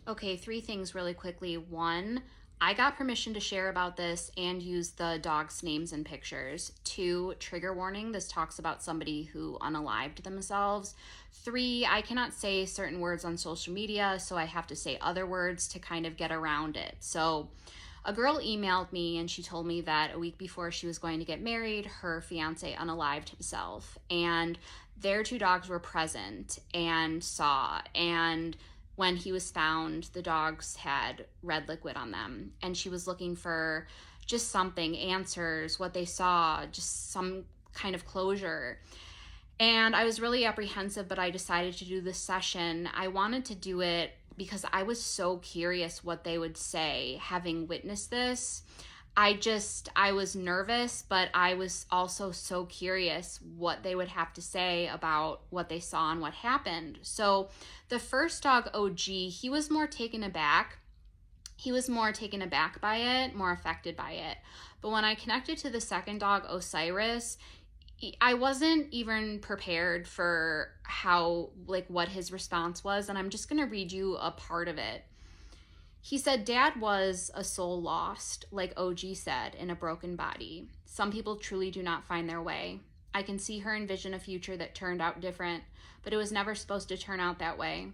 Okay, three things really quickly. One, I got permission to share about this and use the dogs' names and pictures. Two, trigger warning. This talks about somebody who unalived themselves. Three, I cannot say certain words on social media, so I have to say other words to kind of get around it. So a girl emailed me and she told me that a week before she was going to get married, her fiance unalived himself. And their two dogs were present and saw. And when he was found, the dogs had red liquid on them. And she was looking for just something, answers, what they saw, just some kind of closure. And I was really apprehensive, but I decided to do this session. I wanted to do it because I was so curious what they would say, having witnessed this. I was nervous, but I was also so curious what they would have to say about what they saw and what happened. So the first dog, OG, he was more taken aback. He was more taken aback by it, more affected by it. But when I connected to the second dog, Osiris, I wasn't even prepared for what his response was. And I'm just going to read you a part of it. He said, Dad was a soul lost, like OG said, in a broken body. Some people truly do not find their way. I can see her envision a future that turned out different, but it was never supposed to turn out that way.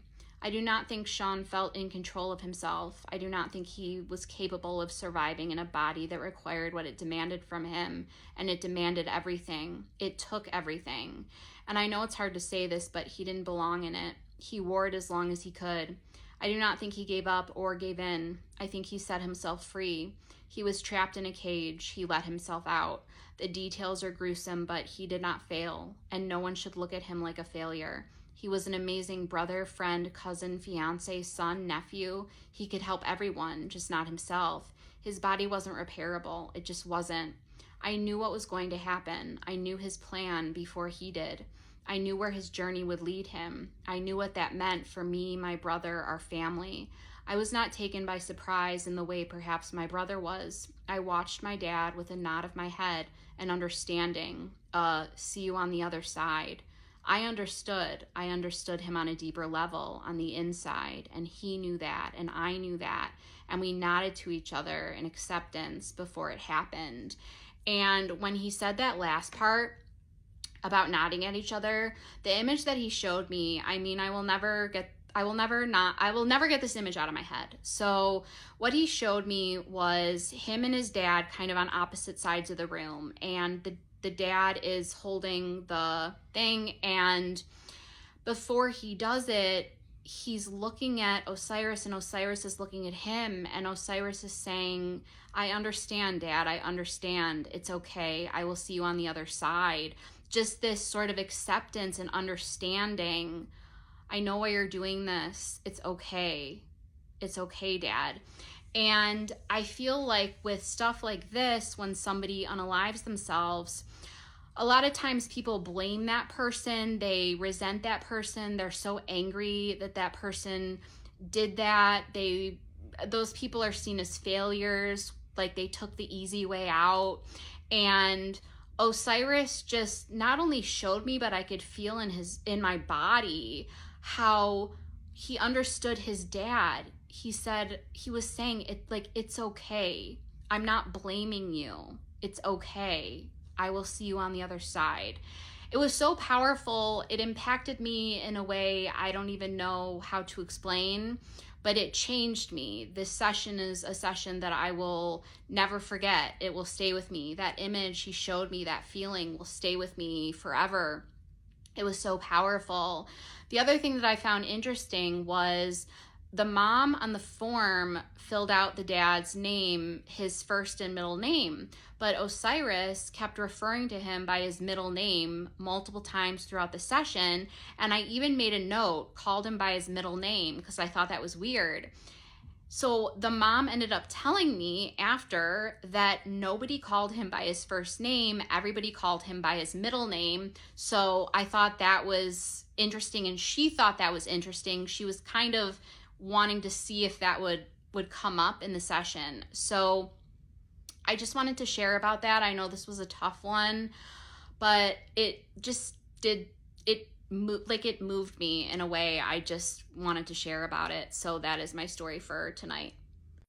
I do not think Sean felt in control of himself. I do not think he was capable of surviving in a body that required what it demanded from him, and it demanded everything. It took everything. And I know it's hard to say this, but he didn't belong in it. He wore it as long as he could. I do not think he gave up or gave in. I think he set himself free. He was trapped in a cage. He let himself out. The details are gruesome, but he did not fail, and no one should look at him like a failure. He was an amazing brother, friend, cousin, fiance, son, nephew. He could help everyone, just not himself. His body wasn't repairable. It just wasn't. I knew what was going to happen. I knew his plan before he did. I knew where his journey would lead him. I knew what that meant for me, my brother, our family. I was not taken by surprise in the way perhaps my brother was. I watched my dad with a nod of my head and understanding. See you on the other side. I understood him on a deeper level, on the inside, and he knew that, and I knew that, and we nodded to each other in acceptance before it happened. And when he said that last part about nodding at each other, the image that he showed me, I mean, I will never get this image out of my head. So what he showed me was him and his dad kind of on opposite sides of the room, and the dad is holding the thing, and before he does it, he's looking at Osiris, and Osiris is looking at him, and Osiris is saying, I understand, Dad, I understand. It's okay. I will see you on the other side. Just this sort of acceptance and understanding. I know why you're doing this. It's okay. It's okay, Dad. And I feel like with stuff like this, when somebody unalives themselves, a lot of times people blame that person. They resent that person. They're so angry that that person did that. Those people are seen as failures, like they took the easy way out. And Osiris just not only showed me, but I could feel in my body how he understood his dad. He was saying it like, it's okay. I'm not blaming you. It's okay. I will see you on the other side. It was so powerful. It impacted me in a way I don't even know how to explain, but it changed me. This session is a session that I will never forget. It will stay with me. That image he showed me, that feeling will stay with me forever. It was so powerful. The other thing that I found interesting was the mom on the form filled out the dad's name, his first and middle name, but Osiris kept referring to him by his middle name multiple times throughout the session, and I even made a note, called him by his middle name, because I thought that was weird. So the mom ended up telling me after that nobody called him by his first name, everybody called him by his middle name. So I thought that was interesting, and she thought that was interesting. She was kind of wanting to see if that would come up in the session. So I just wanted to share about that. I know this was a tough one, but it it moved me in a way. I just wanted to share about it. So that is my story for tonight.